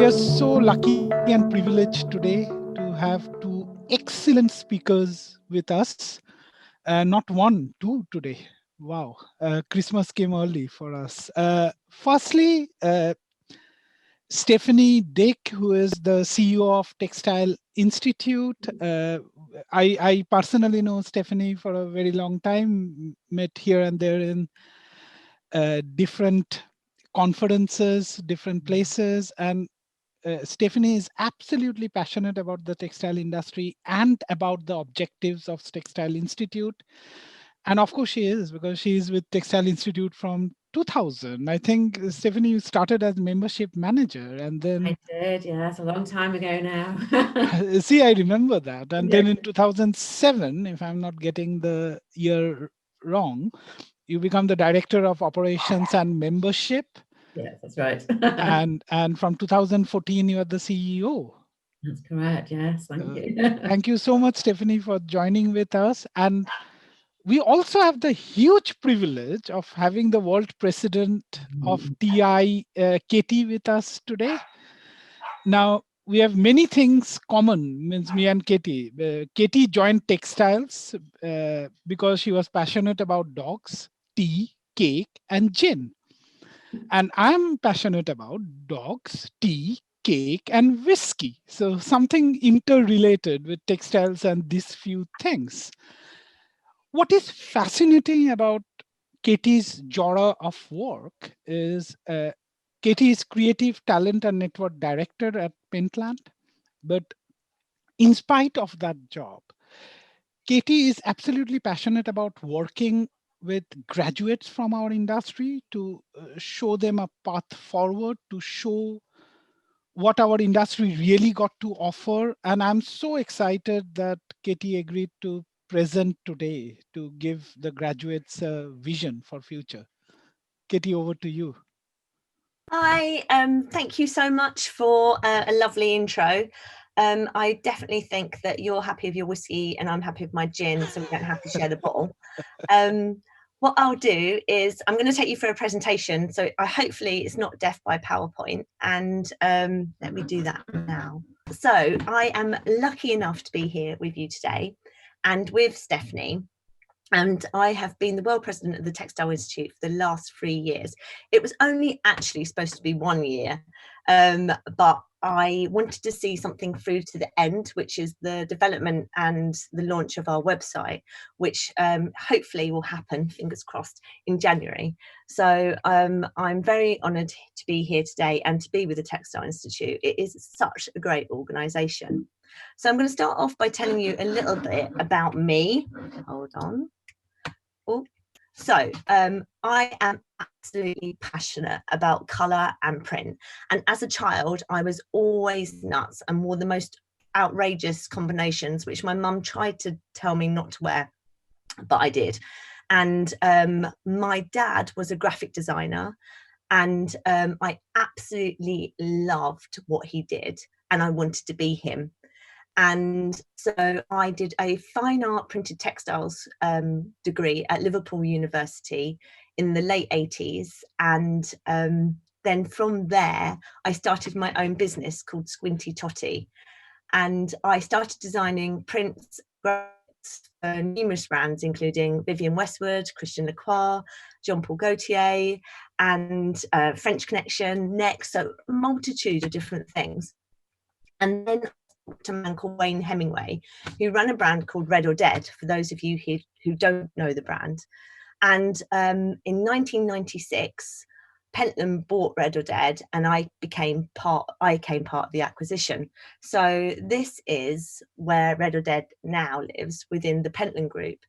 are so lucky and privileged today to have two excellent speakers with us. Not one, two today. Wow, Christmas came early for us. Firstly, Stephanie Dick, who is the CEO of Textile Institute. I personally know Stephanie for a very long time, met here and there in different conferences, different places, and Stephanie is absolutely passionate about the textile industry and about the objectives of Textile Institute. And of course she is, because she is with Textile Institute from 2000. I think, Stephanie, you started as membership manager and then... I did, yeah, that's a long time ago now. See, I remember that. And Yeah. then in 2007, if I'm not getting the year wrong, you become the director of operations and membership. Yeah, that's right. and from 2014, you are the CEO. That's correct, yes, thank you. Thank you so much, Stephanie, for joining with us. And we also have the huge privilege of having the world president of TI, Katie, with us today. Now, we have many things common, means me and Katie. Katie joined Textiles because she was passionate about dogs, tea, cake, and gin. And I'm passionate about dogs, tea, cake, and whiskey. So something interrelated with textiles and these few things. What is fascinating about Katie's genre of work is Katie is creative talent and network director at Pentland. But in spite of that job, Katie is absolutely passionate about working with graduates from our industry to show them a path forward, to show what our industry really got to offer. And I'm so excited that Katie agreed to present today to give the graduates a vision for future. Katie, over to you. Hi, thank you so much for a lovely intro. I definitely think that you're happy with your whiskey and I'm happy with my gin, so we don't have to share the bottle. What I'll do is I'm going to take you through a presentation, so hopefully it's not death by PowerPoint, and let me do that now. So I am lucky enough to be here with you today and with Stephanie. And I have been the world president of the Textile Institute for the last 3 years. It was only actually supposed to be 1 year, but I wanted to see something through to the end, which is the development and the launch of our website, which hopefully will happen, fingers crossed, in January. So I'm very honoured to be here today and to be with the Textile Institute. It is such a great organisation. So I'm going to start off by telling you a little bit about me. Hold on. Oh. So I am absolutely passionate about colour and print. And as a child, I was always nuts and wore the most outrageous combinations, which my mum tried to tell me not to wear, but I did. And my dad was a graphic designer, and I absolutely loved what he did, and I wanted to be him. And so I did a fine art printed textiles degree at Liverpool University in the late 80s. And then from there, I started my own business called Squinty Totty. And I started designing prints for numerous brands, including Vivienne Westwood, Christian Lacroix, Jean Paul Gaultier, and French Connection, Next, so a multitude of different things. And then a man called Wayne Hemingway, who ran a brand called Red or Dead, for those of you who don't know the brand. And in 1996, Pentland bought Red or Dead, and I became part of the acquisition. So this is where Red or Dead now lives, within the Pentland group.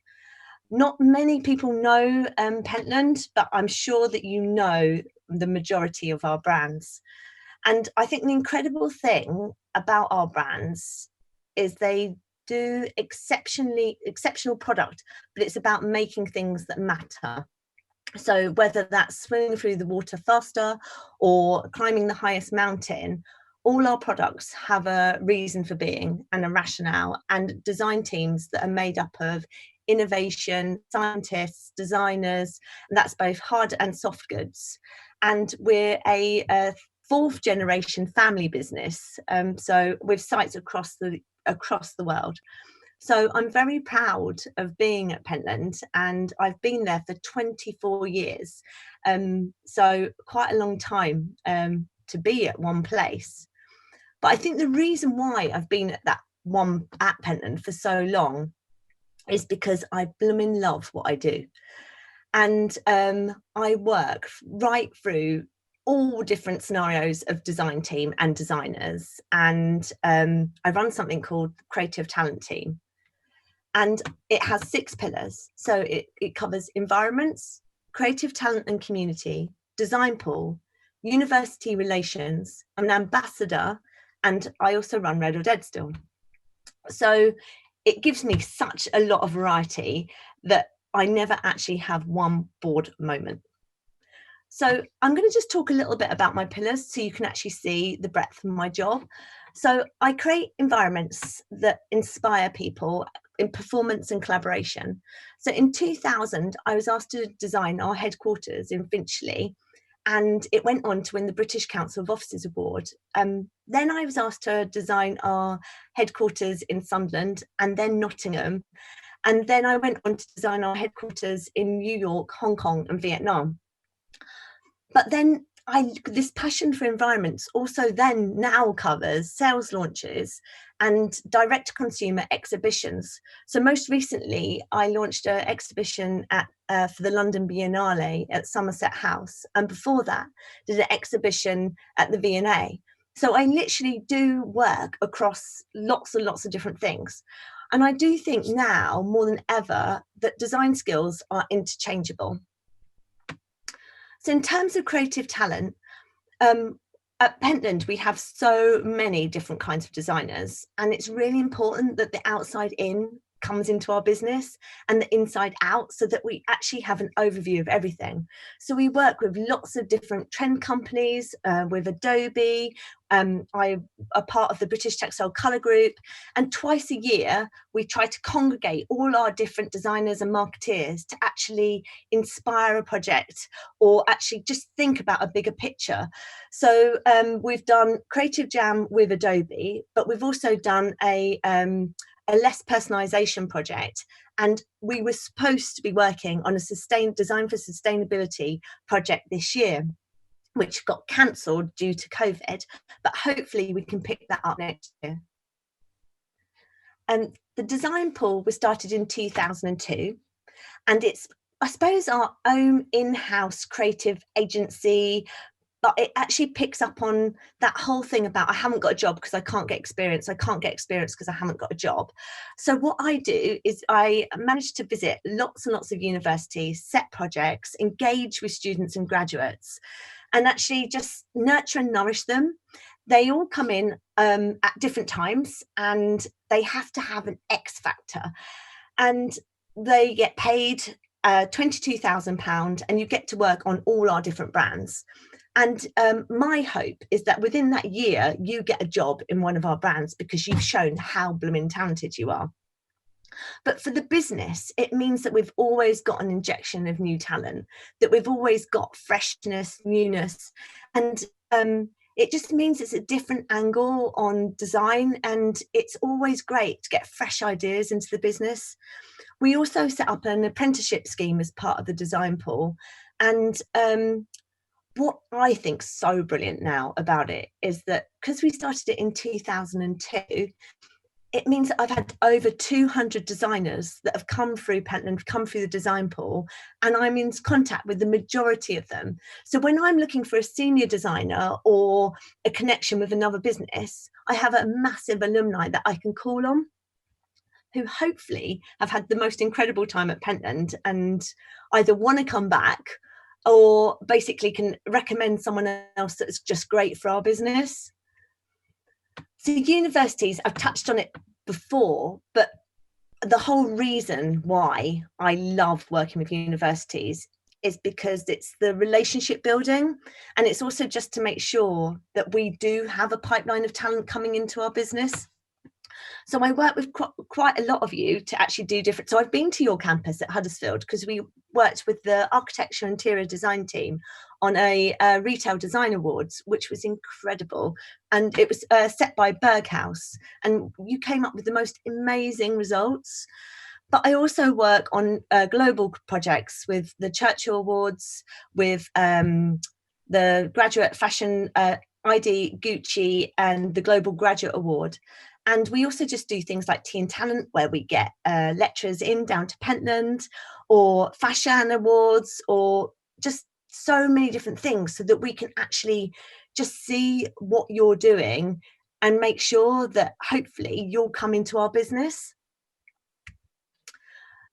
Not many people know Pentland, but I'm sure that you know the majority of our brands. And I think the incredible thing about our brands is they do exceptional product, but it's about making things that matter. So whether that's swimming through the water faster or climbing the highest mountain, all our products have a reason for being and a rationale, and design teams that are made up of innovation, scientists, designers, and that's both hard and soft goods. And we're a fourth generation family business, so with sites across the world. So I'm very proud of being at Pentland, and I've been there for 24 years. So quite a long time to be at one place. But I think the reason why I've been at Pentland for so long is because I blooming love what I do. And I work right through all different scenarios of design team and designers. And I run something called Creative Talent Team. And it has 6 pillars. So it covers environments, creative talent and community, design pool, university relations. I'm an ambassador, and I also run Red or Dead still. So it gives me such a lot of variety that I never actually have one bored moment. So I'm going to just talk a little bit about my pillars so you can actually see the breadth of my job. So I create environments that inspire people in performance and collaboration. So in 2000, I was asked to design our headquarters in Finchley, and it went on to win the British Council of Officers Award. Then I was asked to design our headquarters in Sunderland and then Nottingham. And then I went on to design our headquarters in New York, Hong Kong and Vietnam. But then this passion for environments also then now covers sales launches and direct consumer exhibitions. So most recently, I launched an exhibition for the London Biennale at Somerset House. And before that, did an exhibition at the V&A. So I literally do work across lots and lots of different things. And I do think now more than ever that design skills are interchangeable. So in terms of creative talent, at Pentland, we have so many different kinds of designers, and it's really important that the outside in comes into our business and the inside out, so that we actually have an overview of everything. So we work with lots of different trend companies, with Adobe. I'm a part of the British Textile Colour Group, and twice a year we try to congregate all our different designers and marketeers to actually inspire a project or actually just think about a bigger picture. So we've done Creative Jam with Adobe, but we've also done a Ellesse personalization project, and we were supposed to be working on a design for sustainability project this year, which got cancelled due to COVID, but hopefully we can pick that up next year. And the design pool was started in 2002, and it's, I suppose, our own in-house creative agency, but it actually picks up on that whole thing about I haven't got a job because I can't get experience. I can't get experience because I haven't got a job. So what I do is I manage to visit lots and lots of universities, set projects, engage with students and graduates, and actually just nurture and nourish them. They all come in at different times, and they have to have an X factor. And they get paid £22,000, and you get to work on all our different brands. And my hope is that within that year, you get a job in one of our brands because you've shown how blooming talented you are. But for the business, it means that we've always got an injection of new talent, that we've always got freshness, newness. And it just means it's a different angle on design. And it's always great to get fresh ideas into the business. We also set up an apprenticeship scheme as part of the design pool. And what I think so brilliant now about it is that because we started it in 2002, it means that I've had over 200 designers that have come through Pentland, come through the design pool, and I'm in contact with the majority of them. So when I'm looking for a senior designer or a connection with another business, I have a massive alumni that I can call on, who hopefully have had the most incredible time at Pentland and either want to come back or basically can recommend someone else that's just great for our business. So universities, I've touched on it before, but the whole reason why I love working with universities is because it's the relationship building, and it's also just to make sure that we do have a pipeline of talent coming into our business. So I work with quite a lot of you to actually do different. So I've been to your campus at Huddersfield because we worked with the architecture and interior design team on a retail design awards, which was incredible. And it was set by Berghaus, and you came up with the most amazing results. But I also work on global projects with the Churchill Awards, with the Graduate Fashion ID, Gucci, and the Global Graduate Award. And we also just do things like Tea and Talent, where we get lecturers in down to Pentland, or fashion awards, or just so many different things, so that we can actually just see what you're doing and make sure that hopefully you'll come into our business.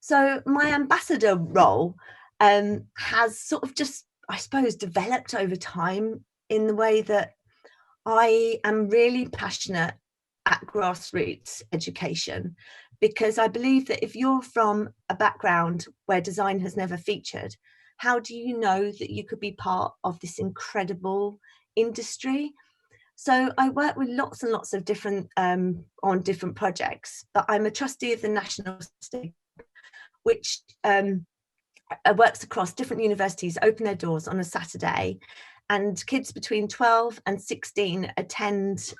So my ambassador role has sort of just, I suppose, developed over time in the way that I am really passionate at grassroots education, because I believe that if you're from a background where design has never featured, how do you know that you could be part of this incredible industry? So I work with lots and lots of different on different projects, but I'm a trustee of the National State, which works across different universities, open their doors on a Saturday, and kids between 12 and 16 attend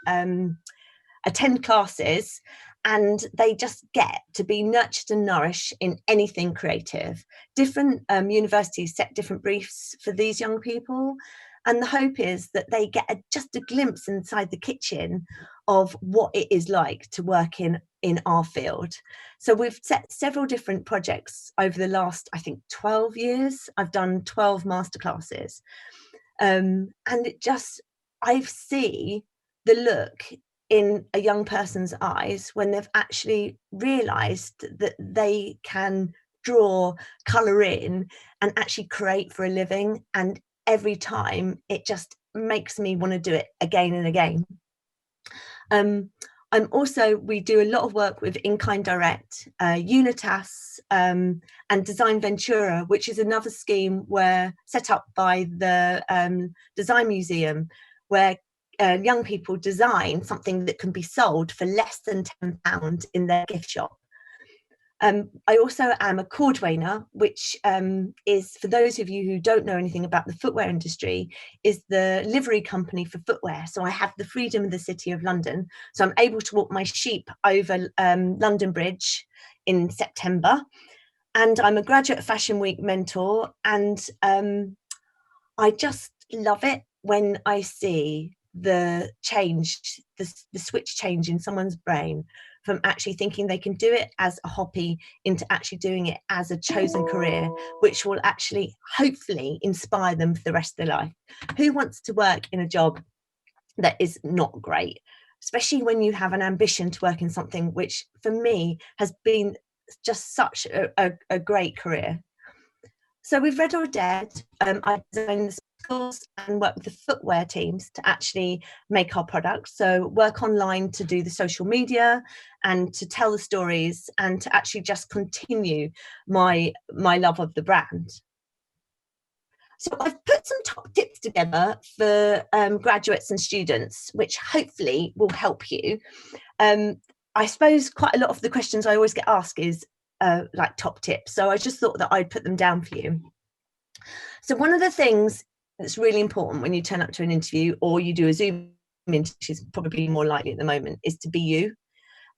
classes, and they just get to be nurtured and nourished in anything creative. Different universities set different briefs for these young people, and the hope is that they get just a glimpse inside the kitchen of what it is like to work in our field. So we've set several different projects over the last, I think, 12 years. I've done 12 masterclasses. And it just, I see the look in a young person's eyes when they've actually realised that they can draw, colour in, and actually create for a living. And every time it just makes me want to do it again and again. We do a lot of work with In-Kind Direct, Unitas, and Design Ventura, which is another scheme where set up by the Design Museum, where young people design something that can be sold for less than £10 in their gift shop. I also am a cordwainer, which is, for those of you who don't know anything about the footwear industry, is the livery company for footwear. So I have the freedom of the City of London. So I'm able to walk my sheep over London Bridge in September. And I'm a Graduate Fashion Week mentor. And I just love it when I see the change, the switch change in someone's brain from actually thinking they can do it as a hobby into actually doing it as a chosen career, which will actually hopefully inspire them for the rest of their life. Who wants to work in a job that is not great, especially when you have an ambition to work in something which for me has been just such a great career. So with Red or Dead, I designed the schools and work with the footwear teams to actually make our products. So work online to do the social media and to tell the stories and to actually just continue my love of the brand. So I've put some top tips together for graduates and students, which hopefully will help you. I suppose quite a lot of the questions I always get asked is like top tips. So I just thought that I'd put them down for you. So one of the things that's really important when you turn up to an interview or you do a Zoom interview, which is probably more likely at the moment, is to be you.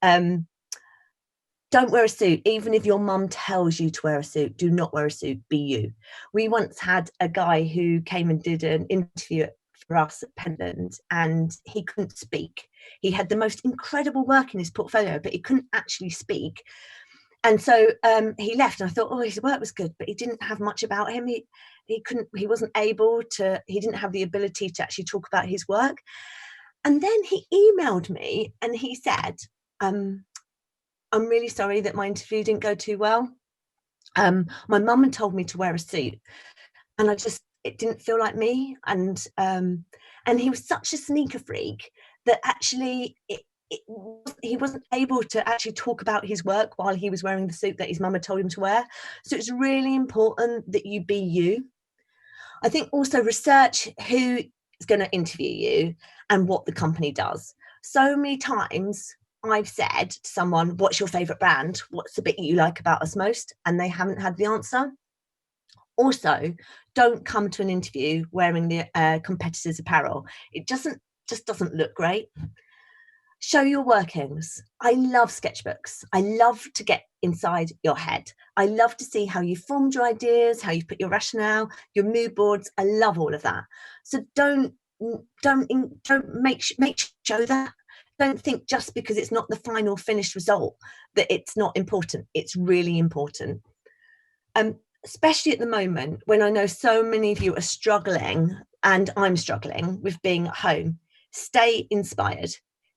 Don't wear a suit. Even if your mum tells you to wear a suit, do not wear a suit, be you. We once had a guy who came and did an interview for us at Pentland, and he couldn't speak. He had the most incredible work in his portfolio, but he couldn't actually speak. And so he left, and I thought, oh, his work was good, but he didn't have much about him. He wasn't able to, he didn't have the ability to actually talk about his work. And then he emailed me and he said, I'm really sorry that my interview didn't go too well. My mum had told me to wear a suit, and it didn't feel like me. And he was such a sneaker freak that actually he wasn't able to actually talk about his work while he was wearing the suit that his mum had told him to wear. So it's really important that you be you. I think also research who is going to interview you and what the company does. So many times I've said to someone, what's your favourite brand? What's the bit you like about us most? And they haven't had the answer. Also, don't come to an interview wearing the competitor's apparel. It just doesn't look great. Show your workings. I love sketchbooks. I love to get inside your head. I love to see how you formed your ideas, how you put your rationale, your mood boards. I love all of that. So don't show that. Don't think just because it's not the final finished result that it's not important. It's really important. Especially at the moment when I know so many of you are struggling, and I'm struggling with being at home. Stay inspired.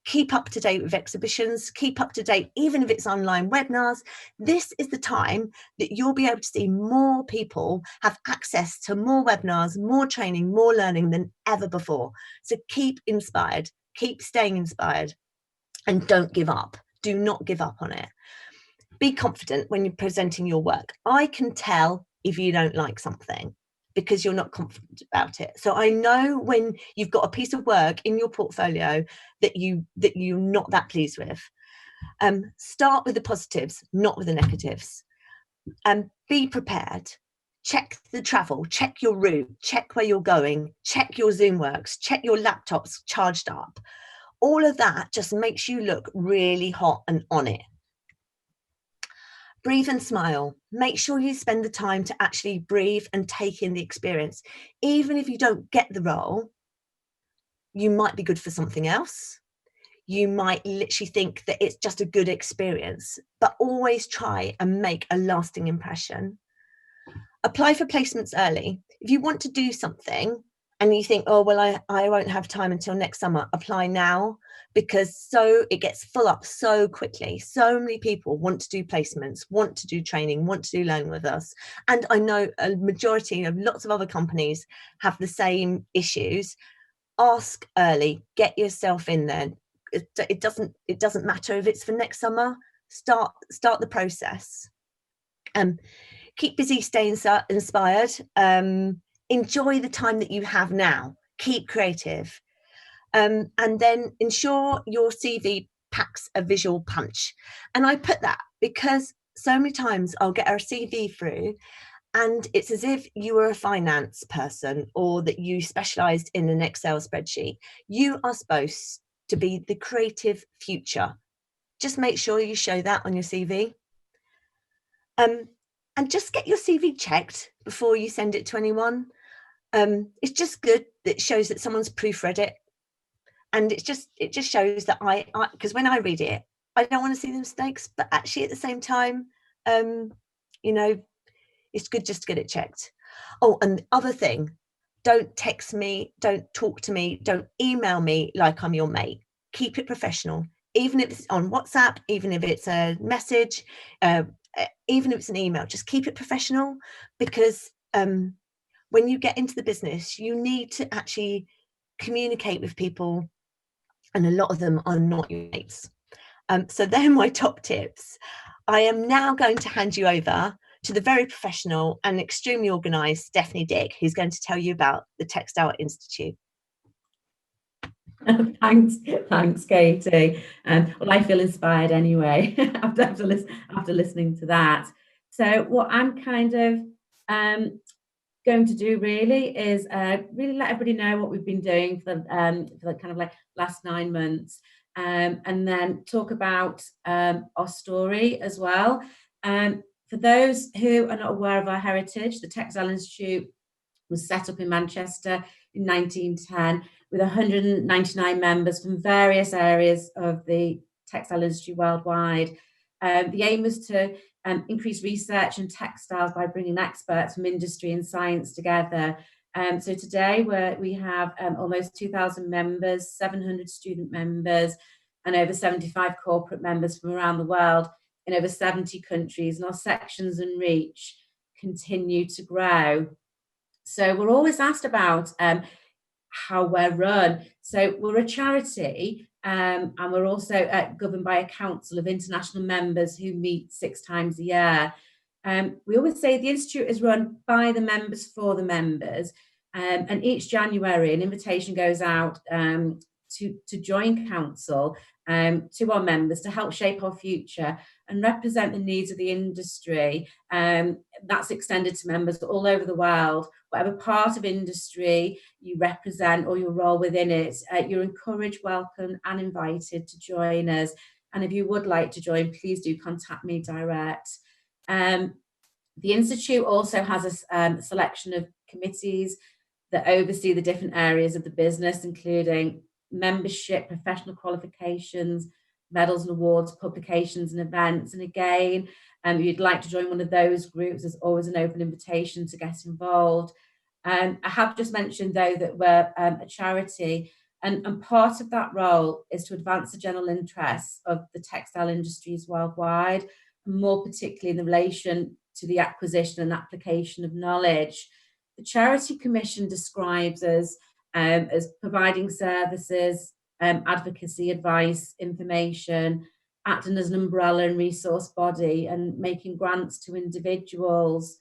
Keep up to date with exhibitions, keep up to date, even if it's online webinars. This is the time that you'll be able to see more people have access to more webinars, more training, more learning than ever before. So keep inspired, keep staying inspired, and don't give up. Do not give up on it. Be confident when you're presenting your work. I can tell if you don't like something because you're not confident about it. So I know when you've got a piece of work in your portfolio that you're not that pleased with. Start with the positives, not with the negatives. Be prepared. Check the travel, check your route, check where you're going, check your Zoom works, check your laptops charged up. All of that just makes you look really hot and on it. Breathe and smile. Make sure you spend the time to actually breathe and take in the experience. Even if you don't get the role, you might be good for something else. You might literally think that it's just a good experience, but always try and make a lasting impression. Apply for placements early. If you want to do something and you think, oh, well, I won't have time until next summer, apply now, because it gets full up so quickly. So many people want to do placements, want to do training, want to do learning with us. And I know a majority of lots of other companies have the same issues. Ask early, get yourself in there. It doesn't matter if it's for next summer. Start the process. Keep busy, stay inspired. Enjoy the time that you have now. Keep creative. And then ensure your CV packs a visual punch. And I put that because so many times I'll get our CV through and it's as if you were a finance person or that you specialised in an Excel spreadsheet. You are supposed to be the creative future. Just make sure you show that on your CV. And just get your CV checked before you send it to anyone. It's just good that it shows that someone's proofread it. And it just shows that because when I read it, I don't want to see the mistakes, but actually at the same time, it's good just to get it checked. Oh, and the other thing, don't text me, don't talk to me, don't email me like I'm your mate. Keep it professional, even if it's on WhatsApp, even if it's a message, even if it's an email, just keep it professional, because when you get into the business, you need to actually communicate with people, and a lot of them are not your mates. So they're my top tips. I am now going to hand you over to the very professional and extremely organised Stephanie Dick, who's going to tell you about the Textile Institute. Thanks, Katie. Well, I feel inspired anyway after listening to that. So what I'm kind of going to do really is really let everybody know what we've been doing for the kind of like last 9 months, and then talk about our story as well. For those who are not aware of our heritage, the Textile Institute was set up in Manchester in 1910 with 199 members from various areas of the textile industry worldwide. The aim was to increase research in textiles by bringing experts from industry and science together. So today we have almost 2,000 members, 700 student members, and over 75 corporate members from around the world in over 70 countries, and our sections and reach continue to grow. So we're always asked about how we're run. So we're a charity, and we're also governed by a council of international members who meet 6 times a year. We always say the Institute is run by the members for the members, and each January an invitation goes out to join council to our members to help shape our future and represent the needs of the industry. That's extended to members all over the world. Whatever part of industry you represent or your role within it, you're encouraged, welcome and invited to join us. And if you would like to join, please do contact me direct. The Institute also has a selection of committees that oversee the different areas of the business, including membership, professional qualifications, medals and awards, publications and events. And again, if you'd like to join one of those groups, there's always an open invitation to get involved. I have just mentioned, though, that we're a charity, and part of that role is to advance the general interests of the textile industries worldwide, and more particularly in relation to the acquisition and application of knowledge. The Charity Commission describes us as providing services, advocacy, advice, information, acting as an umbrella and resource body, and making grants to individuals.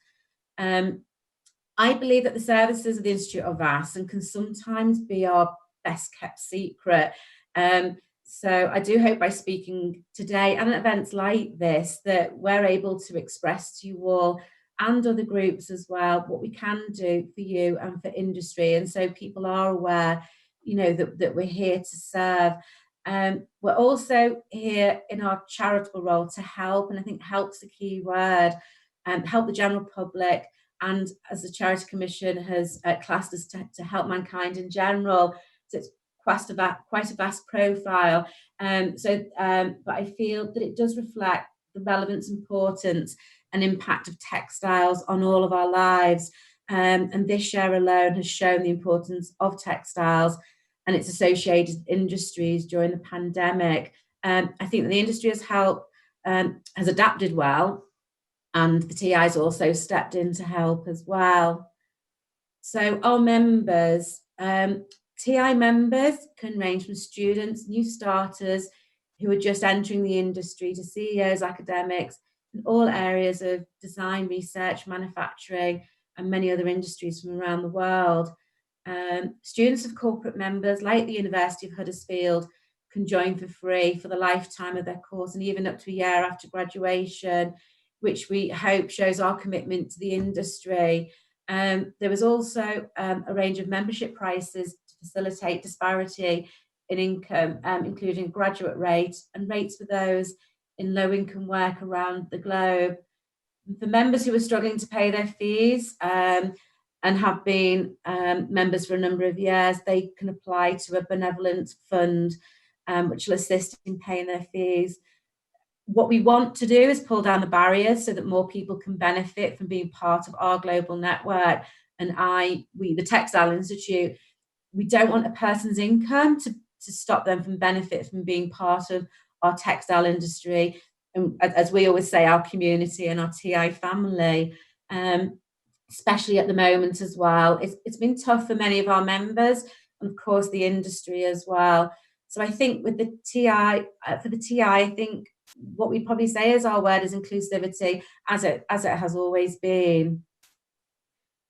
I believe that the services of the Institute are vast and can sometimes be our best kept secret. So I do hope by speaking today and at events like this that we're able to express to you all and other groups as well what we can do for you and for industry, and so people are aware, you know, that we're here to serve. We're also here in our charitable role to help, and I think help's the key word, help the general public, and as the Charity Commission has classed us to help mankind in general. So it's quite a vast profile. But I feel that it does reflect the relevance, importance and impact of textiles on all of our lives. And this year alone has shown the importance of textiles and its associated industries during the pandemic. I think that the industry has adapted well, and the TI's also stepped in to help as well. So our members, TI members can range from students, new starters who are just entering the industry, to CEOs, academics, in all areas of design, research, manufacturing, and many other industries from around the world. Students of corporate members like the University of Huddersfield can join for free for the lifetime of their course, and even up to a year after graduation, which we hope shows our commitment to the industry. There was also a range of membership prices to facilitate disparity in income, including a graduate rate and rates for those in low-income work around the globe. For members who are struggling to pay their fees and have been members for a number of years, they can apply to a benevolent fund which will assist in paying their fees. What we want to do is pull down the barriers so that more people can benefit from being part of our global network. And we, the Textile Institute, we don't want a person's income to stop them from benefit from being part of our textile industry. And as we always say, our community and our TI family, especially at the moment as well. It's been tough for many of our members, and of course the industry as well. So I think with the TI, for the TI, I think what we'd probably say is our word is inclusivity, as it has always been.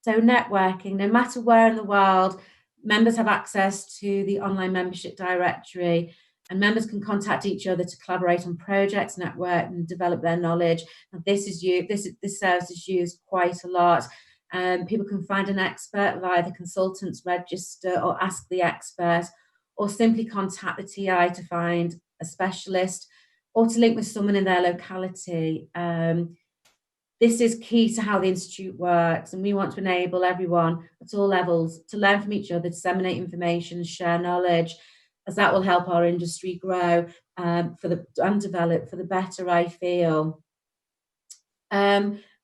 So networking, no matter where in the world, members have access to the online membership directory, and members can contact each other to collaborate on projects, network, and develop their knowledge. And this service is used quite a lot. People can find an expert via the consultants register or ask the expert, or simply contact the TI to find a specialist or to link with someone in their locality. This is key to how the Institute works, and we want to enable everyone at all levels to learn from each other, disseminate information, share knowledge, as that will help our industry grow and develop for the better, I feel.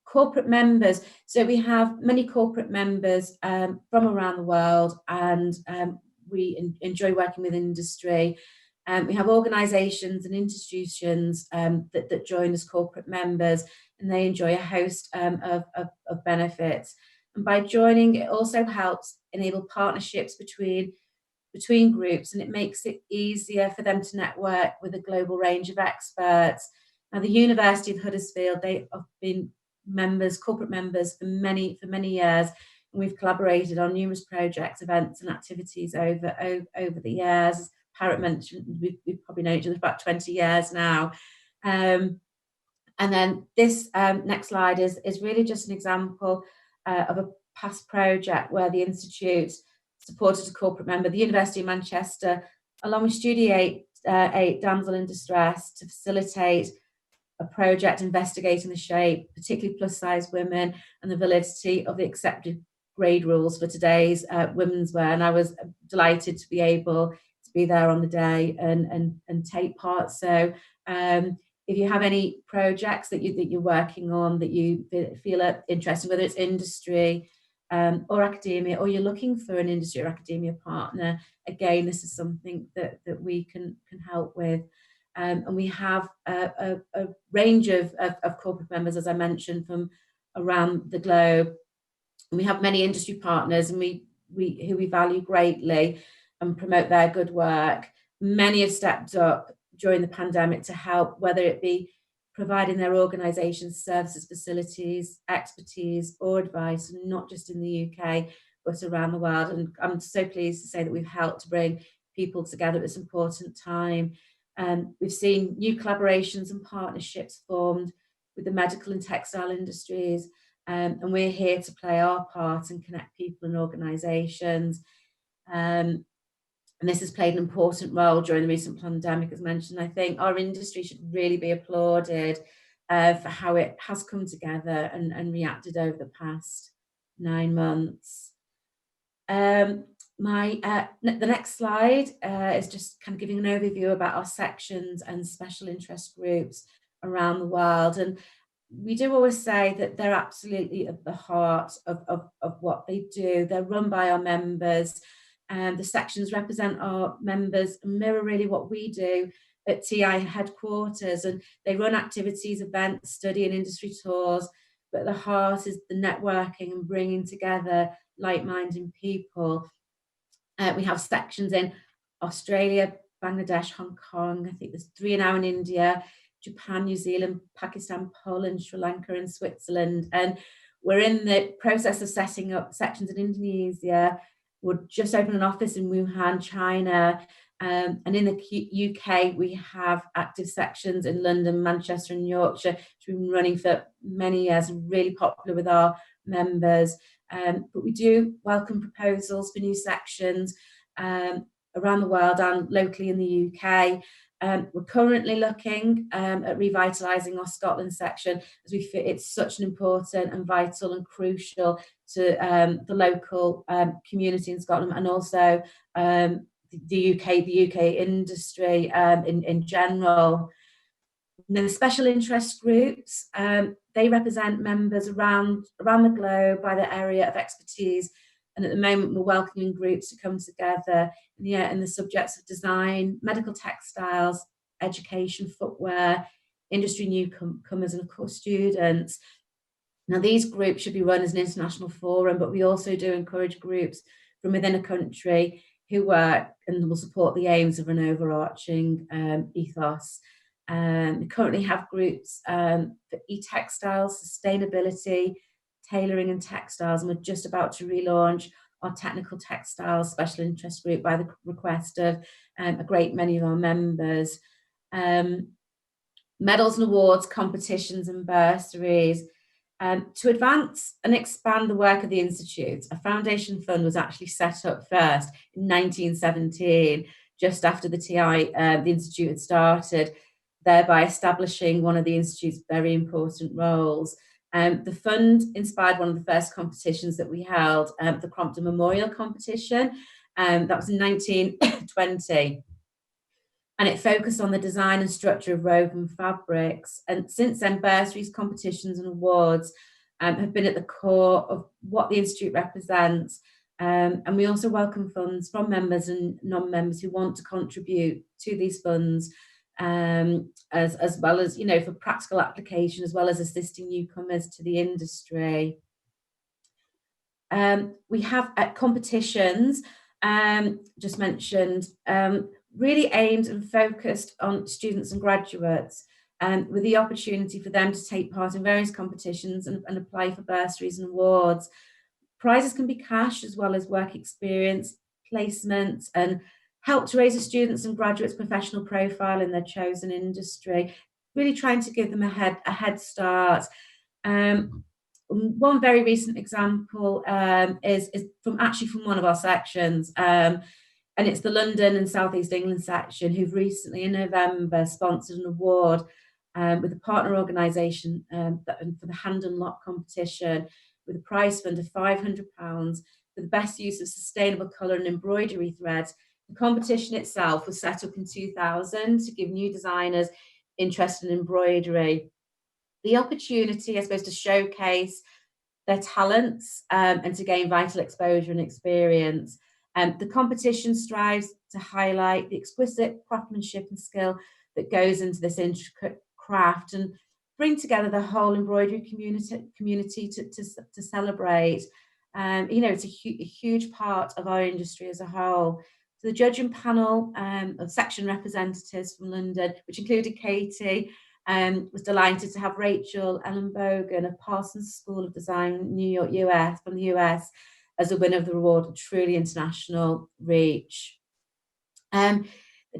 Corporate members. So we have many corporate members from around the world, and we enjoy working with industry. We have organisations and institutions that join as corporate members, and they enjoy a host of benefits. And by joining, it also helps enable partnerships between groups, and it makes it easier for them to network with a global range of experts. Now, the University of Huddersfield, they have been corporate members for many years, and we've collaborated on numerous projects, events, and activities over the years. Parik mentioned, we've probably known each other for about 20 years now. And then this next slide is really just an example of a past project where the Institute supported a corporate member, the University of Manchester, along with Studio 8 Damsel in Distress, to facilitate a project investigating the shape, particularly plus-size women, and the validity of the accepted grade rules for today's women's wear. And I was delighted to be able to be there on the day and take part. So if you have any projects that you're working on that you feel are interesting, whether it's industry or academia, or you're looking for an industry or academia partner, again, this is something that we can help with. And we have a range of corporate members, as I mentioned, from around the globe. And we have many industry partners, and who we value greatly and promote their good work. Many have stepped up during the pandemic to help, whether it be providing their organisations services, facilities, expertise or advice, not just in the UK, but around the world. And I'm so pleased to say that we've helped to bring people together at this important time. We've seen new collaborations and partnerships formed with the medical and textile industries, and we're here to play our part and connect people and organisations. And this has played an important role during the recent pandemic, as mentioned. I think our industry should really be applauded for how it has come together and reacted over the past 9 months. The next slide is just kind of giving an overview about our sections and special interest groups around the world. And we do always say that they're absolutely at the heart of what they do. They're run by our members. The sections represent our members and mirror really what we do at TI headquarters, and they run activities, events, study and industry tours, but at the heart is the networking and bringing together like-minded people. We have sections in Australia, Bangladesh, Hong Kong, I think there's 3 now in India, Japan, New Zealand, Pakistan, Poland, Sri Lanka and Switzerland. And we're in the process of setting up sections in Indonesia. We're just opened an office in Wuhan, China. And in the UK, we have active sections in London, Manchester and Yorkshire, which we've been running for many years and really popular with our members. But we do welcome proposals for new sections around the world and locally in the UK. We're currently looking at revitalising our Scotland section, as we feel it's such an important and vital and crucial to the local community in Scotland, and also the UK industry in general. Now, the special interest groups, they represent members around the globe by their area of expertise. And at the moment, we're welcoming groups to come together in the subjects of design, medical textiles, education, footwear, industry newcomers, and of course, students. Now, these groups should be run as an international forum, but we also do encourage groups from within a country who work and will support the aims of an overarching ethos. We currently have groups for e-textiles, sustainability, tailoring and textiles, and we're just about to relaunch our technical textiles special interest group by the request of a great many of our members. Medals and awards, competitions and bursaries. To advance and expand the work of the Institute, a foundation fund was actually set up first in 1917, just after the Institute had started, thereby establishing one of the Institute's very important roles. The fund inspired one of the first competitions that we held, the Crompton Memorial Competition. That was in 1920. And it focused on the design and structure of woven fabrics. And since then, bursaries, competitions and awards have been at the core of what the Institute represents. And we also welcome funds from members and non-members who want to contribute to these funds, as well as, for practical application, as well as assisting newcomers to the industry. We have competitions, just mentioned, really aimed and focused on students and graduates, with the opportunity for them to take part in various competitions and apply for bursaries and awards. Prizes can be cash as well as work experience, placements, and help to raise the students' and graduates' professional profile in their chosen industry, really trying to give them a head start. One very recent example is from one of our sections, and it's the London and South East England section, who've recently in November sponsored an award with a partner organisation for the hand and lock competition, with a prize fund of £500 for the best use of sustainable colour and embroidery threads. The competition itself was set up in 2000 to give new designers interested in embroidery the opportunity, I suppose, to showcase their talents and to gain vital exposure and experience. The competition strives to highlight the exquisite craftsmanship and skill that goes into this intricate craft and bring together the whole embroidery community to celebrate. It's a huge part of our industry as a whole. So the judging panel of section representatives from London, which included Katie, was delighted to have Rachel Ellenbogen of Parsons School of Design, New York, US, from the US, as a winner of the award, truly international reach. The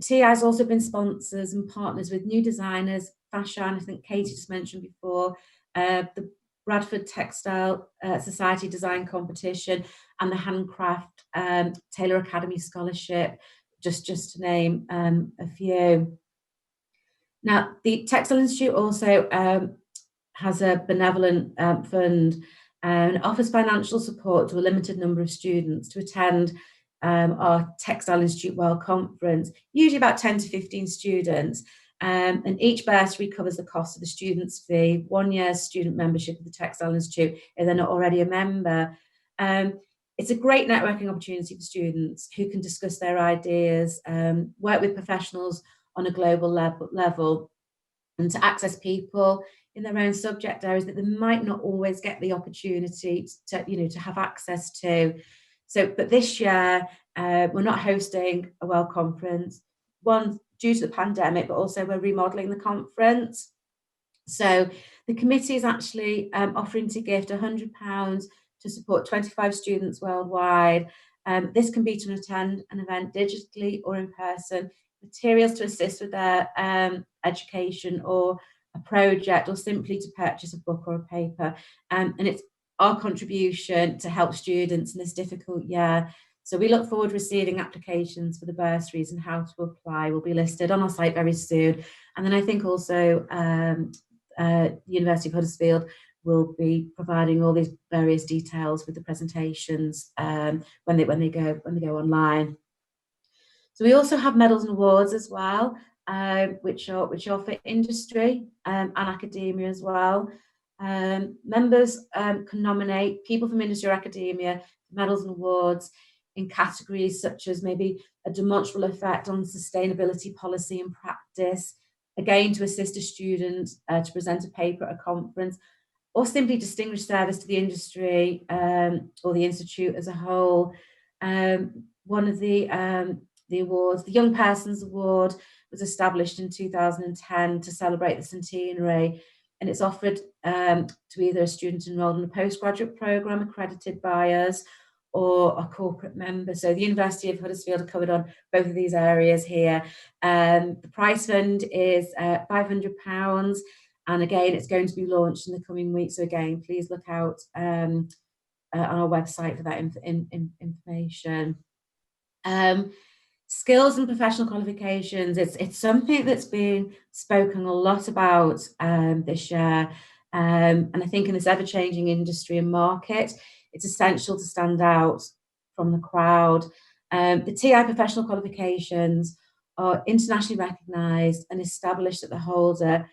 TI has also been sponsors and partners with new designers, fashion, I think Katie just mentioned before, the Bradford Textile Society Design Competition and the Handcraft Taylor Academy Scholarship, just to name a few. Now, the Textile Institute also has a benevolent fund and offers financial support to a limited number of students to attend our Textile Institute World Conference, usually about 10 to 15 students. And each bursary covers the cost of the student's fee, 1 year's student membership of the Textile Institute if they're not already a member. It's a great networking opportunity for students who can discuss their ideas, work with professionals on a global level, and to access people in their own subject areas that they might not always get the opportunity to have access to. So, but this year we're not hosting a World Conference, one due to the pandemic, but also we're remodelling the conference. So the committee is actually offering to gift £100 to support 25 students worldwide. This can be to attend an event digitally or in person, materials to assist with their education or a project, or simply to purchase a book or a paper. And it's our contribution to help students in this difficult year. So we look forward to receiving applications for the bursaries, and how to apply will be listed on our site very soon. And then I think also University of Huddersfield will be providing all these various details with the presentations when they go online. So we also have medals and awards as well, which are for industry and academia as well. Members can nominate people from industry or academia for medals and awards in categories such as maybe a demonstrable effect on sustainability policy and practice, again to assist a student to present a paper at a conference, or simply distinguished service to the industry or the institute as a whole. One of the awards, the Young Persons Award, was established in 2010 to celebrate the centenary, and it's offered to either a student enrolled in a postgraduate programme accredited by us, or a corporate member. So the University of Huddersfield are covered on both of these areas here. The prize fund is £500, and again, it's going to be launched in the coming weeks. So again, please look out on our website for that information. Skills and professional qualifications, it's something that's been spoken a lot about this year. And I think in this ever-changing industry and market, it's essential to stand out from the crowd. The TI professional qualifications are internationally recognised and established that the holder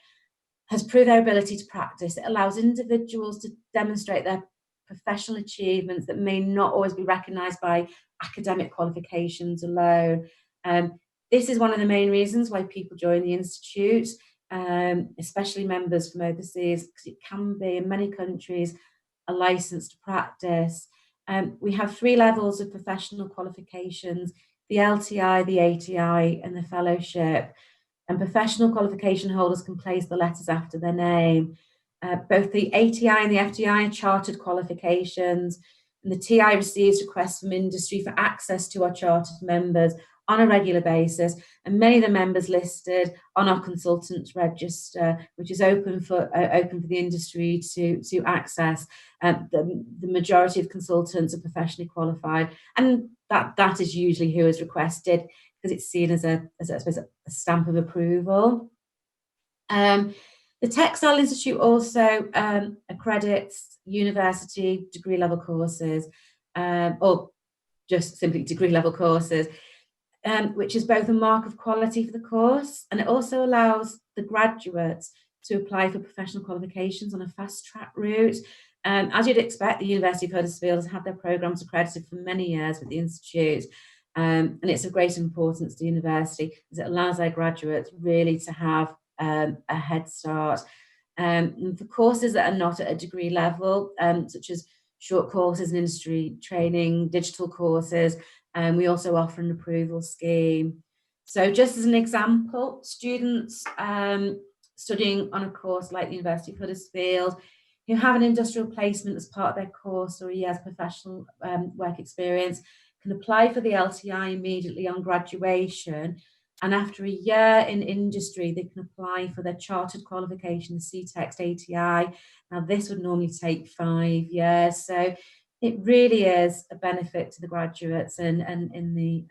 has proved their ability to practice. It allows individuals to demonstrate their professional achievements that may not always be recognised by academic qualifications alone. This is one of the main reasons why people join the Institute, especially members from overseas, because it can be, in many countries, a licence to practice. We have 3 levels of professional qualifications: the LTI, the ATI, and the fellowship. And professional qualification holders can place the letters after their name. Both the ATI and the FTI are chartered qualifications, and the TI receives requests from industry for access to our chartered members on a regular basis, and many of the members listed on our consultants register, which is open for the industry to access. The majority of consultants are professionally qualified, and that is usually who is requested, because it's seen as I suppose a stamp of approval. The Textile Institute also accredits university degree level courses, or just simply degree level courses, which is both a mark of quality for the course, and it also allows the graduates to apply for professional qualifications on a fast track route. As you'd expect, the University of Huddersfield has had their programmes accredited for many years with the Institute, and it's of great importance to the university, as it allows their graduates really to have a head start. For courses that are not at a degree level, such as short courses in industry training, digital courses, we also offer an approval scheme. So just as an example, students studying on a course like the University of Huddersfield who have an industrial placement as part of their course, or a year's professional work experience, can apply for the LTI immediately on graduation. And after a year in industry, they can apply for their chartered qualification, the CTEXT ATI. Now, this would normally take 5 years. So it really is a benefit to the graduates and in the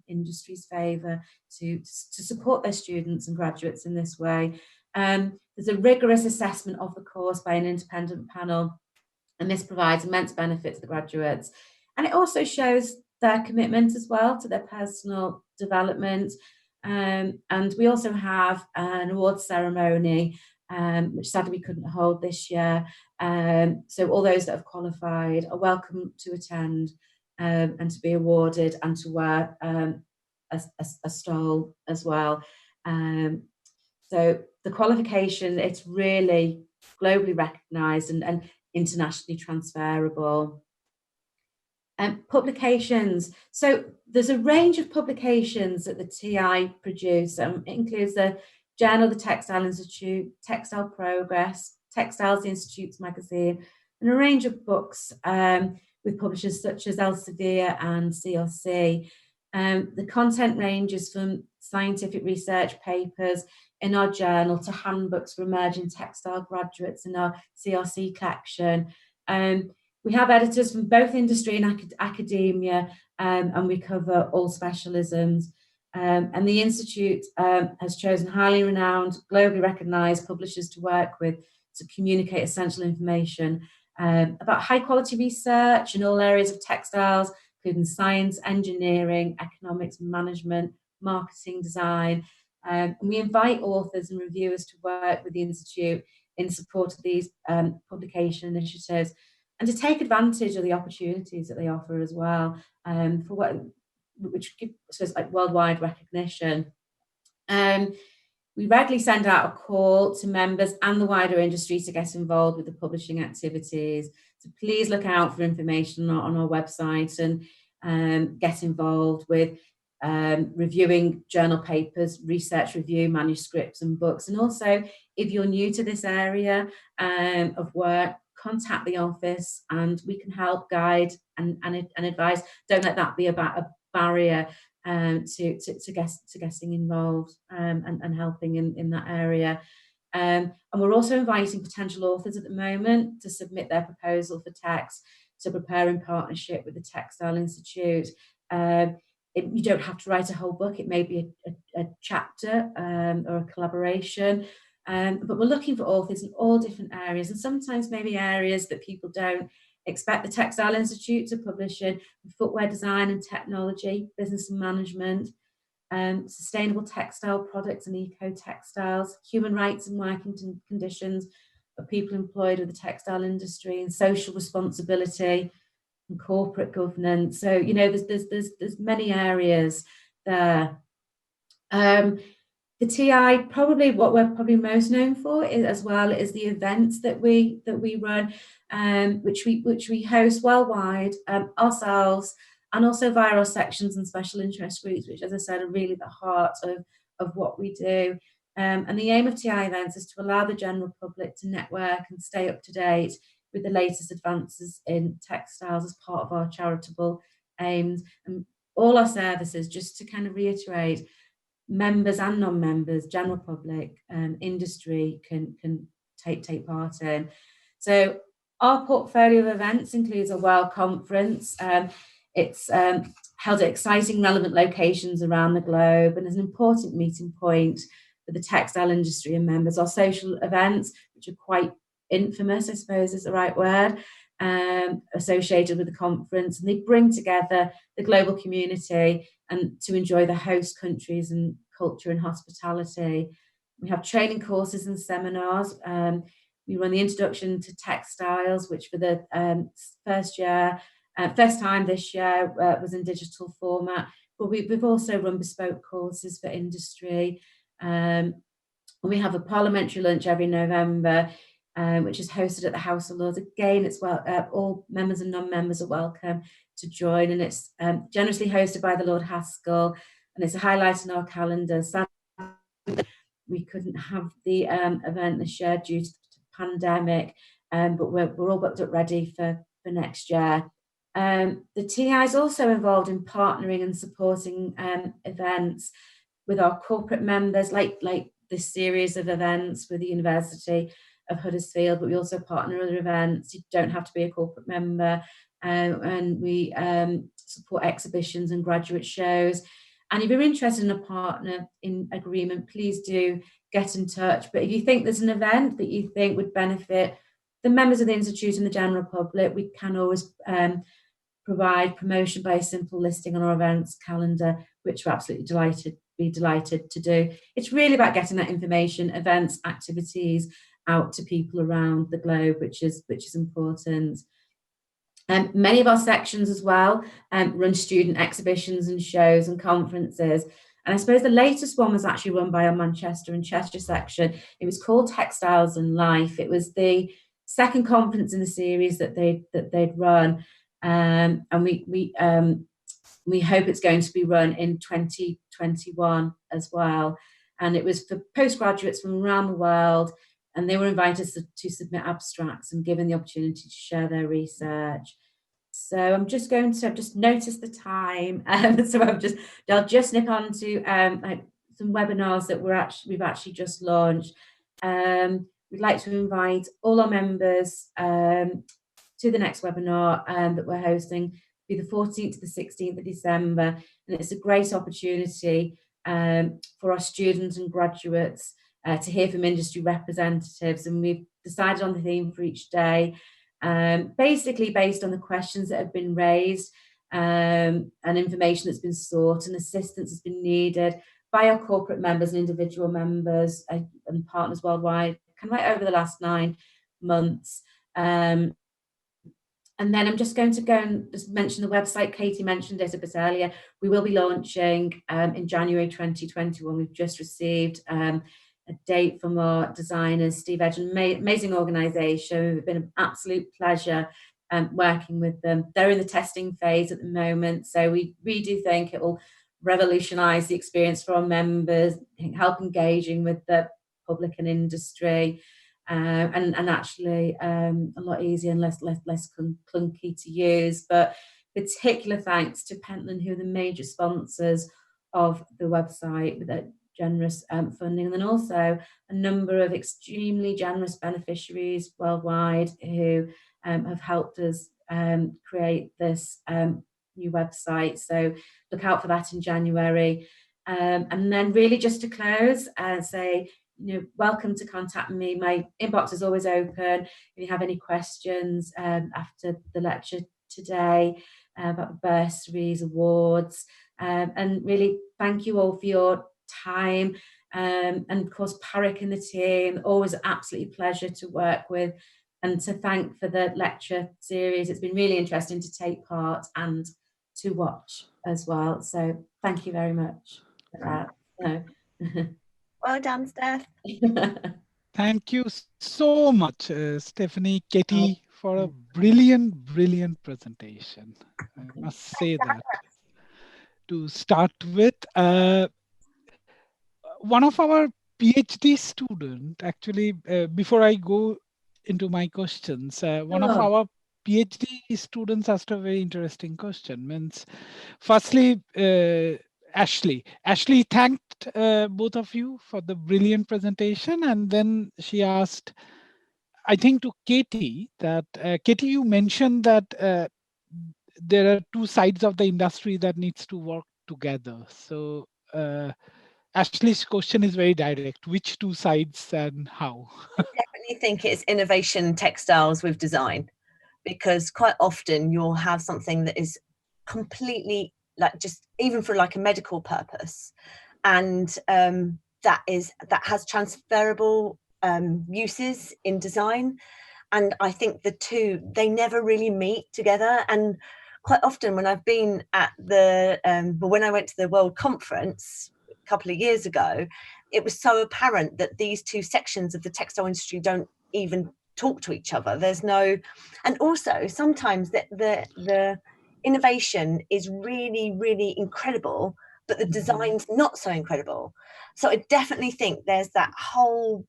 industry's favour to support their students and graduates in this way. There's a rigorous assessment of the course by an independent panel, and this provides immense benefit to the graduates. And it also shows their commitment as well to their personal development. And we also have an awards ceremony, which sadly we couldn't hold this year. So all those that have qualified are welcome to attend and to be awarded and to wear a stole as well. So the qualification, it's really globally recognised and internationally transferable. Publications. So there's a range of publications that the TI produce. It includes the Journal of the Textile Institute, Textile Progress, Textiles, the Institute's magazine, and a range of books with publishers such as Elsevier and CRC. The content ranges from scientific research papers in our journal to handbooks for emerging textile graduates in our CRC collection. We have editors from both industry and academia, and we cover all specialisms. And the Institute has chosen highly renowned, globally recognised publishers to work with to communicate essential information about high quality research in all areas of textiles, including science, engineering, economics, management, marketing, design. And we invite authors and reviewers to work with the Institute in support of these publication initiatives, and to take advantage of the opportunities that they offer as well, which give, I suppose, like worldwide recognition. We regularly send out a call to members and the wider industry to get involved with the publishing activities. So please look out for information on our website and get involved with reviewing journal papers, research review, manuscripts and books. And also, if you're new to this area of work, contact the office and we can help guide and advise. Don't let that be about a barrier to getting involved and helping in that area. And we're also inviting potential authors at the moment to submit their proposal for text to prepare in partnership with the Textile Institute. You don't have to write a whole book. It may be a chapter or a collaboration. But we're looking for authors in all different areas, and sometimes maybe areas that people don't expect the Textile Institute to publish in: footwear design and technology, business and management, sustainable textile products and eco-textiles, human rights and working conditions of people employed with the textile industry, and social responsibility and corporate governance. So, you know, there's many areas there. The TI, probably what we're probably most known for is the events that we run, which we host worldwide ourselves, and also via our sections and special interest groups, which, as I said, are really the heart of what we do. And the aim of TI events is to allow the general public to network and stay up to date with the latest advances in textiles as part of our charitable aims. And all our services, just to kind of reiterate, members and non-members, general public, industry can take part in. So our portfolio of events includes a World Conference. It's held at exciting, relevant locations around the globe and is an important meeting point for the textile industry and members. Our social events, which are quite infamous, I suppose is the right word, associated with the conference, and they bring together the global community and to enjoy the host countries and culture and hospitality. We have training courses and seminars. We run the Introduction to Textiles, which for the first time this year was in digital format, but we've also run bespoke courses for industry. And we have a parliamentary lunch every November, which is hosted at the House of Lords. Again, it's all members and non-members are welcome to join, and it's generously hosted by the Lord Haskell, and it's a highlight in our calendar. Sadly, we couldn't have the event this year due to the pandemic, but we're all booked up ready for next year. The TI is also involved in partnering and supporting events with our corporate members, like this series of events with the University of Huddersfield, but we also partner other events. You don't have to be a corporate member, and we support exhibitions and graduate shows. And if you're interested in a partner in agreement, please do get in touch. But if you think there's an event that you think would benefit the members of the Institute and the general public, we can always provide promotion by a simple listing on our events calendar, which we're absolutely delighted to do. It's really about getting that information, events, activities out to people around the globe, which is important. Many of our sections as well run student exhibitions and shows and conferences. And I suppose the latest one was actually run by our Manchester and Chester section. It was called Textiles and Life. It was the second conference in the series that they'd run. And we hope it's going to be run in 2021 as well. And it was for postgraduates from around the world, and they were invited to submit abstracts and given the opportunity to share their research. So I'm just going to, I've just noticed the time, so I'll just nip on to some webinars that we've actually just launched. We'd like to invite all our members to the next webinar that we're hosting, be the 14th to the 16th of December, and it's a great opportunity for our students and graduates to hear from industry representatives, and we've decided on the theme for each day, basically based on the questions that have been raised and information that's been sought and assistance that's been needed by our corporate members and individual members and partners worldwide, kind of like over the last 9 months. And then I'm just going to go and just mention the website. Katie mentioned it a bit earlier. We will be launching in January 2021. We've just received a date from our designers, Steve Edge, an amazing organisation. It's been an absolute pleasure working with them. They're in the testing phase at the moment, so we really do think it will revolutionise the experience for our members, help engaging with the public and industry. And actually a lot easier and less clunky to use. But particular thanks to Pentland, who are the major sponsors of the website with that generous funding, and then also a number of extremely generous beneficiaries worldwide who have helped us create this new website. So look out for that in January. And then really just to close, say, welcome to contact me. My inbox is always open if you have any questions after the lecture today about the bursaries, awards, and really thank you all for your time, and of course Parik and the team, always an absolute pleasure to work with, and to thank for the lecture series. It's been really interesting to take part and to watch as well, so thank you very much for that. Well done, Steph. Thank you so much, Stephanie, Katie, for a brilliant presentation. I must say that. To start with, one of our PhD student, actually, before I go into my questions, one of our PhD students asked a very interesting question. Means, firstly, Ashley thanked both of you for the brilliant presentation, and then she asked, I think, to Katie that Katie, you mentioned that there are two sides of the industry that needs to work together. So Ashley's question is very direct. Which two sides and how? I definitely think it's innovation textiles with design, because quite often you'll have something that is completely like just even for like a medical purpose, and that has transferable uses in design. And I think the two, they never really meet together. And quite often when I've been at the but when I went to the World Conference a couple of years ago, it was so apparent that these two sections of the textile industry don't even talk to each other. There's no, and also sometimes the innovation is really, really incredible, but the design's not so incredible. So I definitely think there's that whole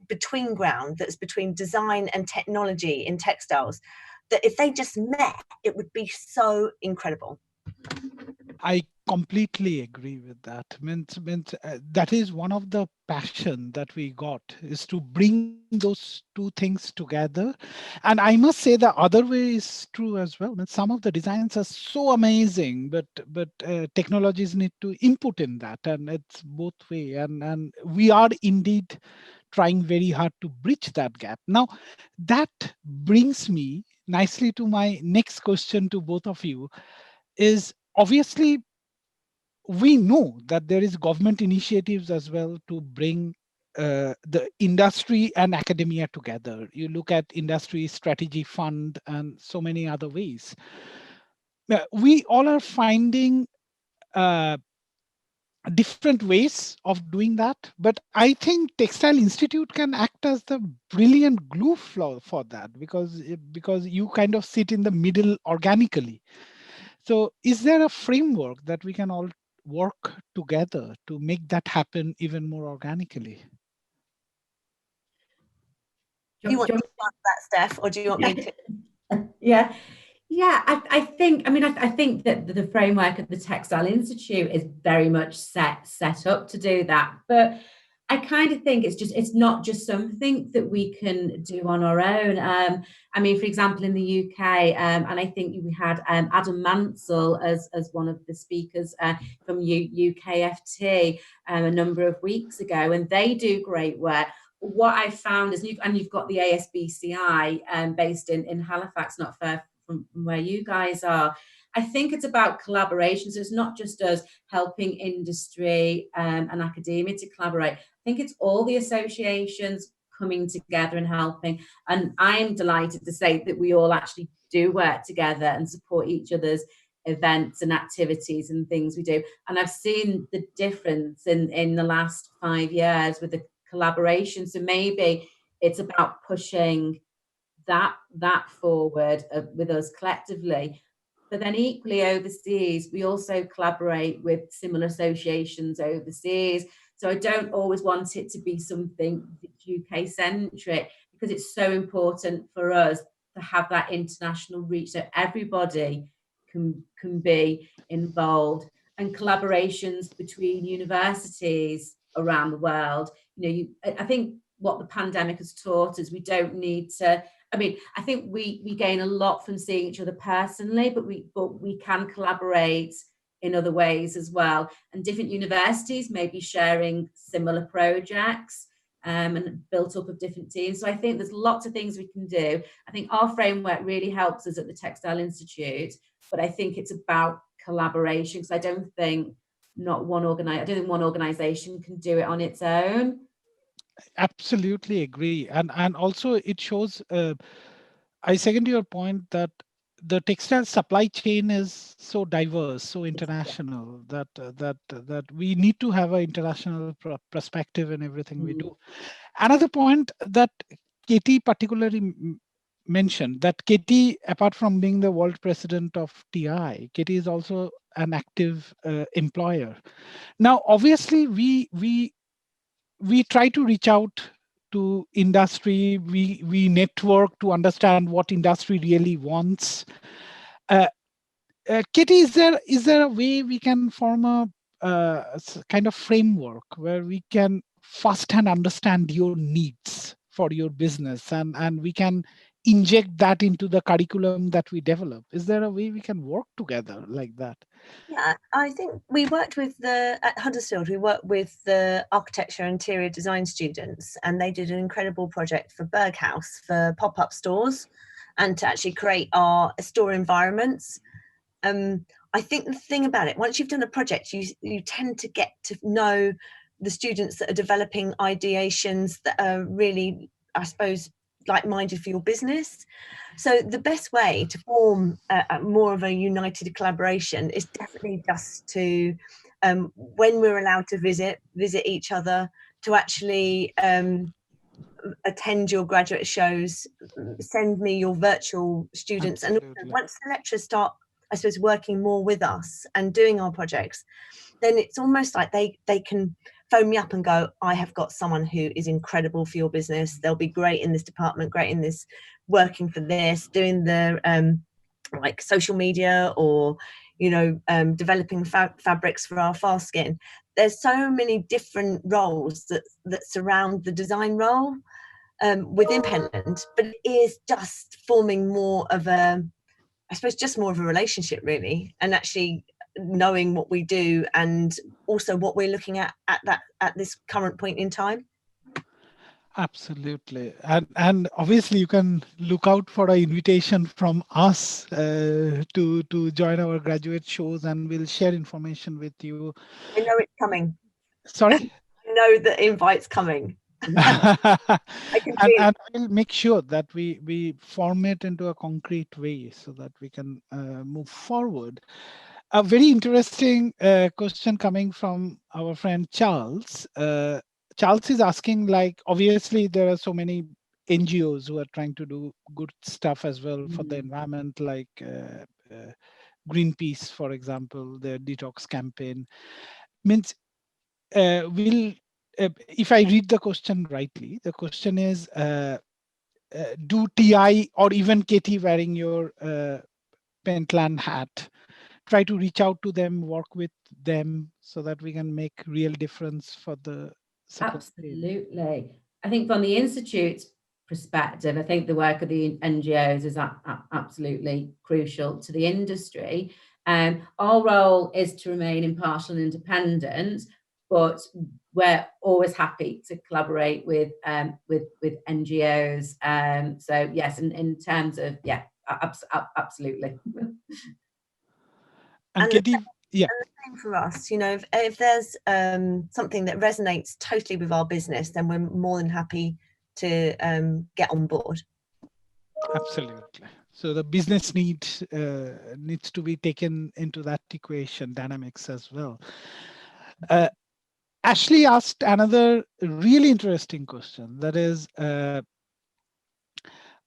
between ground that's between design and technology in textiles, that if they just met, it would be so incredible. I completely agree with that. That is one of the passion that we got, is to bring those two things together. And I must say the other way is true as well. Some of the designs are so amazing, but technologies need to input in that, and it's both way. And we are indeed trying very hard to bridge that gap. Now, that brings me nicely to my next question to both of you. Is obviously we know that there is government initiatives as well to bring the industry and academia together. You look at industry strategy fund and so many other ways. We all are finding different ways of doing that, but I think Textile Institute can act as the brilliant glue for that, because you kind of sit in the middle organically. So is there a framework that we can all work together to make that happen even more organically? Do you want to start that, Steph, or do you want me to? Yeah, I think, I think that the framework of the Textile Institute is very much set up to do that. But I kind of think it's not just something that we can do on our own. For example, in the UK, and I think we had Adam Mansell as one of the speakers from UKFT a number of weeks ago, and they do great work. What I found is, you've got the ASBCI based in Halifax, not far from where you guys are. I think it's about collaboration. So it's not just us helping industry and academia to collaborate. I think it's all the associations coming together and helping. And I'm delighted to say that we all actually do work together and support each other's events and activities and things we do. And I've seen the difference in the last 5 years with the collaboration. So maybe it's about pushing that forward with us collectively. But then equally overseas, we also collaborate with similar associations overseas. So I don't always want it to be something UK centric, because it's so important for us to have that international reach, so everybody can be involved, and collaborations between universities around the world. I think what the pandemic has taught us, we don't need to. I think we gain a lot from seeing each other personally, but we can collaborate in other ways as well. And different universities may be sharing similar projects and built up of different teams. So I think there's lots of things we can do. I think our framework really helps us at the Textile Institute, but I think it's about collaboration, because I don't think one organization can do it on its own. Absolutely agree. And also it shows, I second your point that the textile supply chain is so diverse, so international, that we need to have an international perspective in everything we do. Another point that Katie particularly mentioned, that Katie, apart from being the world president of TI, Katie is also an active employer. Now, obviously, we try to reach out to industry. We network to understand what industry really wants. Katie, is there a way we can form a kind of framework where we can firsthand understand your needs for your business, and we can inject that into the curriculum that we develop? Is there a way we can work together like that? Yeah, I think we worked with at Huddersfield, we worked with the architecture and interior design students, and they did an incredible project for Berghaus for pop-up stores and to actually create our store environments. I think the thing about it, once you've done a project, you tend to get to know the students that are developing ideations that are really, I suppose, like-minded for your business. So the best way to form more of a united collaboration is definitely just to, when we're allowed to visit each other, to actually attend your graduate shows, send me your virtual students. Absolutely. And once the lecturers start, I suppose, working more with us and doing our projects, then it's almost like they can phone me up and go, I have got someone who is incredible for your business. They'll be great in this department, great in this, working for this, doing the like social media, or developing fabrics for our fast skin. There's so many different roles that surround the design role within Pentland, but it is just forming more of a, I suppose, just more of a relationship, really, and actually knowing what we do and also what we're looking at this current point in time. Absolutely. And obviously you can look out for an invitation from us to join our graduate shows, and we'll share information with you. I know it's coming. Sorry? I know the invite's coming. and we'll make sure that we form it into a concrete way so that we can move forward. A very interesting question coming from our friend Charles. Charles is asking, like, obviously there are so many NGOs who are trying to do good stuff as well for the environment, like Greenpeace, for example, their detox campaign. Means if I read the question rightly, the question is, do TI or even Katie wearing your Pentland hat try to reach out to them, work with them so that we can make real difference for the supply chain? Absolutely. I think from the Institute's perspective, I think the work of the NGOs is absolutely crucial to the industry. Our role is to remain impartial and independent, but we're always happy to collaborate with NGOs. So yes, in terms of, yeah, absolutely. And Katie, yeah. And the same for us, if there's something that resonates totally with our business, then we're more than happy to get on board. Absolutely. So the business needs to be taken into that equation dynamics as well. Ashley asked another really interesting question. That is,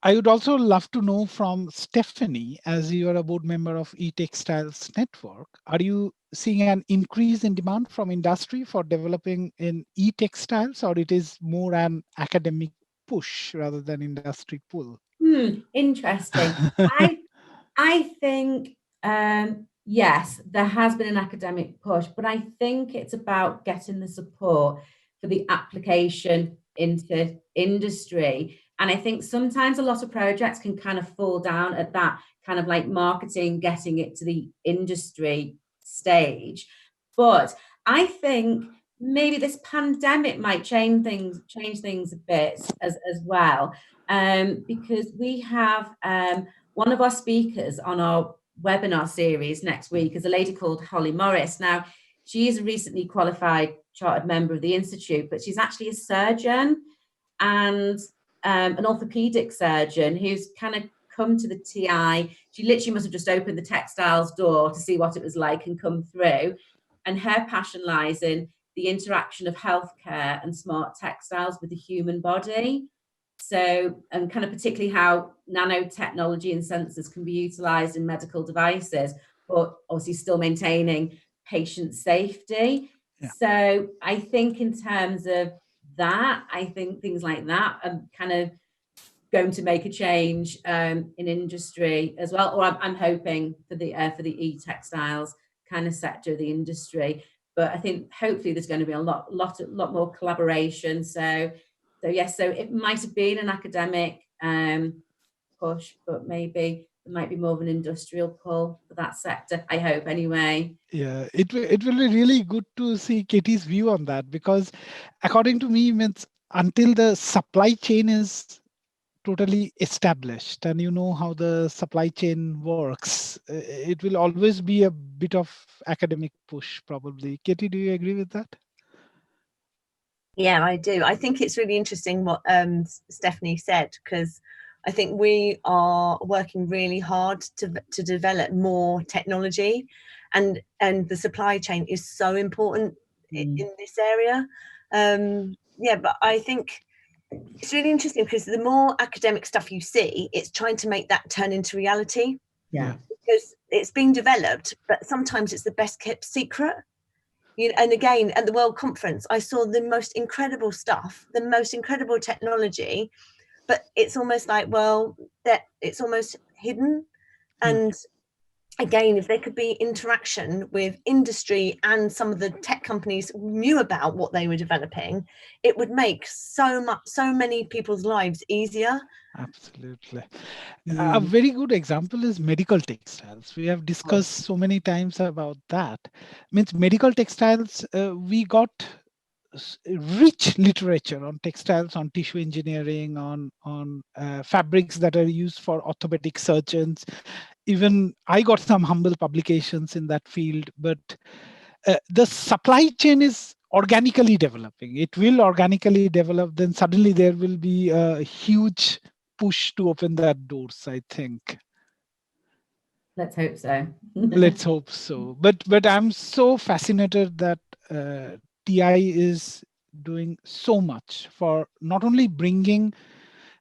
I would also love to know from Stephanie, as you are a board member of eTextiles Network, are you seeing an increase in demand from industry for developing in eTextiles, or it is more an academic push rather than industry pull? Interesting. I think, yes, there has been an academic push, but I think it's about getting the support for the application into industry. And I think sometimes a lot of projects can kind of fall down at that kind of like marketing, getting it to the industry stage. But I think maybe this pandemic might change things a bit as well. Because we have one of our speakers on our webinar series next week is a lady called Holly Morris. Now, she is a recently qualified chartered member of the Institute, but she's actually a surgeon and an orthopedic surgeon who's kind of come to the TI. She literally must have just opened the textiles door to see what it was like and come through. And her passion lies in the interaction of healthcare and smart textiles with the human body. So, and kind of particularly how nanotechnology and sensors can be utilized in medical devices, but obviously still maintaining patient safety. Yeah. So I think in terms of that. I think things like that are kind of going to make a change in industry as well. Or I'm hoping for the e-textiles kind of sector of the industry. But I think hopefully there's going to be a lot more collaboration. So yes, so it might have been an academic push, but maybe there might be more of an industrial pull for that sector. I hope, anyway. Yeah, it will be really good to see Katie's view on that, because according to me, means until the supply chain is totally established and you know how the supply chain works, it will always be a bit of academic push, probably. Katie, do you agree with that? Yeah, I do. I think it's really interesting what Stephanie said, because I think we are working really hard to develop more technology, and the supply chain is so important in this area. Yeah, but I think it's really interesting because the more academic stuff you see, it's trying to make that turn into reality. Yeah. Because it's being developed, but sometimes it's the best kept secret. You know, and again, at the World Conference, I saw the most incredible stuff, the most incredible technology, but it's almost like, well, that it's almost hidden. And again, if there could be interaction with industry and some of the tech companies knew about what they were developing, it would make so many people's lives easier. Absolutely. A very good example is medical textiles. We have discussed so many times about that. Means medical textiles, we got rich literature on textiles, on tissue engineering, on fabrics that are used for orthopedic surgeons. Even I got some humble publications in that field, but the supply chain is organically developing. It will organically develop, then suddenly there will be a huge push to open that doors, I think. Let's hope so. Let's hope so. But I'm so fascinated that TI is doing so much for not only bringing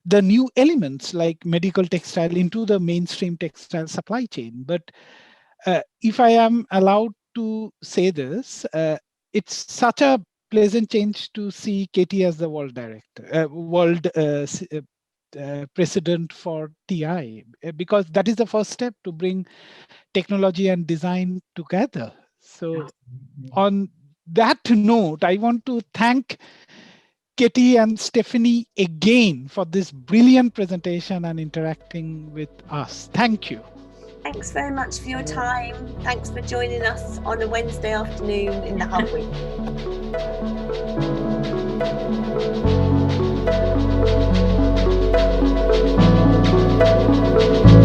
the new elements like medical textile into the mainstream textile supply chain, but if I am allowed to say this, it's such a pleasant change to see Katie as the world director, president for TI, because that is the first step to bring technology and design together. So on that note, I want to thank Katie and Stephanie again for this brilliant presentation and interacting with us. Thank you. Thanks very much for your time. Thanks for joining us on a Wednesday afternoon in the Hub Week.